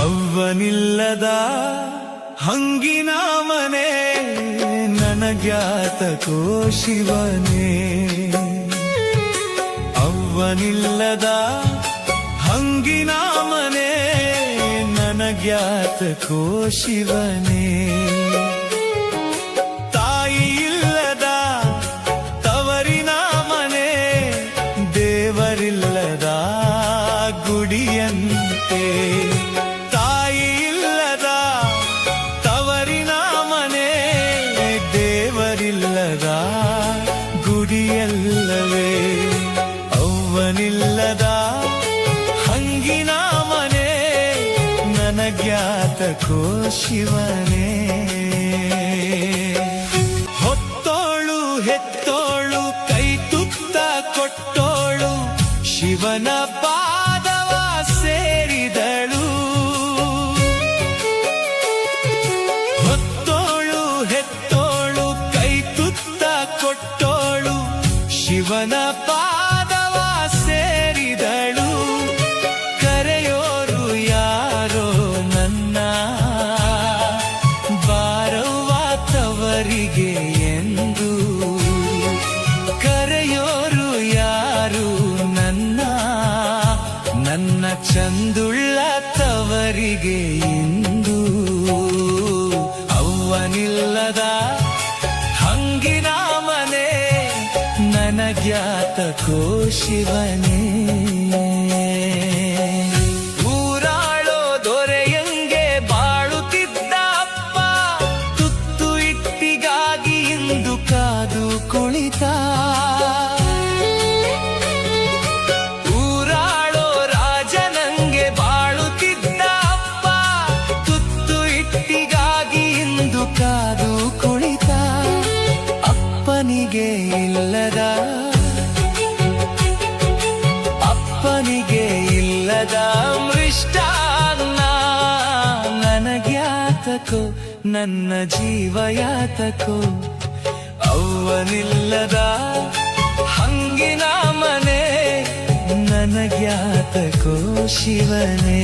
ಅವ್ವನಿಲ್ಲದ ಹಂಗಿನ ಮನೆ ನನಗ್ಯಾತಕೋ ಶಿವನೇ. ಅವ್ವನಿಲ್ಲದ ಹಂಗಿನ ಮನೆ ನನಗ್ಯಾತಕೋ ಶಿವನೇ. ತಾಯಿ ಇಲ್ಲದ ತವರಿನ ಮನೆ ದೇವರಿಲ್ಲದ ಗುಡಿಯಂತೆ. ತಾಯಿ ಇಲ್ಲದ ತವರಿನ ಮನೆ ದೇವರಿಲ್ಲದ ಗುಡಿಯಲ್ಲವೇ. ಅವ್ವನಿಲ್ಲದ ಹಂಗಿನ ಮನೆ ನನಗ್ಯಾತಕೋ ಶಿವನೇ. ಹೊತ್ತೋಳು ಹೆತ್ತೋಳು ಕೈ ತುತ್ತ ಕೊಟ್ಟೋಳು ಶಿವನ ಪಾದವ ಸೇರಿದಳು. ಹೊತ್ತೋಳು ಹೆತ್ತೋಳು ಕೈ ತುತ್ತ ಕೊಟ್ಟೋಳು ಶಿವನ ಪಾದವ ಸೇರಿದಳು. ಕರೆಯೋರು ಯಾರೋ ನನ್ನ ಬಾರವ್ವ ತವರಿಗೆ ಎಂದು. ಕರೆಯೋರು ಯಾರು ನನ್ನ ಚಂದುಳ್ಳ ತವರಿಗೆ ಇಂದು. ಅವ್ವನಿಲ್ಲದ ಹಂಗಿನ ಮನೆ ನನಗ್ಯಾತಕೋ ಶಿವನೇ. ಊರಾಳೋ ದೊರೆಯಂಗೆ ಬಾಳುತ್ತಿದ್ದ ಅಪ್ಪ ತುತ್ತು ಇಟ್ಟಿಗಾಗಿ ಇಂದು ಕಾದು ಕುಳಿತ. ಊರಾಳೋ ರಾಜನಂಗೆ ಬಾಳುತ್ತಿದ್ದ ಅಪ್ಪ ತುತ್ತು ಇಟ್ಟಿಗಾಗಿ ಇಂದು ಕಾದು ಕುಳಿತ. ಅಪ್ಪನಿಗೆ ಇಲ್ಲದ ಮೃಷ್ಟಾನ್ನ ನನಗ್ಯಾತಕೋ ನನ್ನ ಜೀವಯಾತಕೋ. ಅವ್ವನಿಲ್ಲದ ಹಂಗಿನ ಮನೆ ನನಗ್ಯಾತಕೋ ಶಿವನೇ.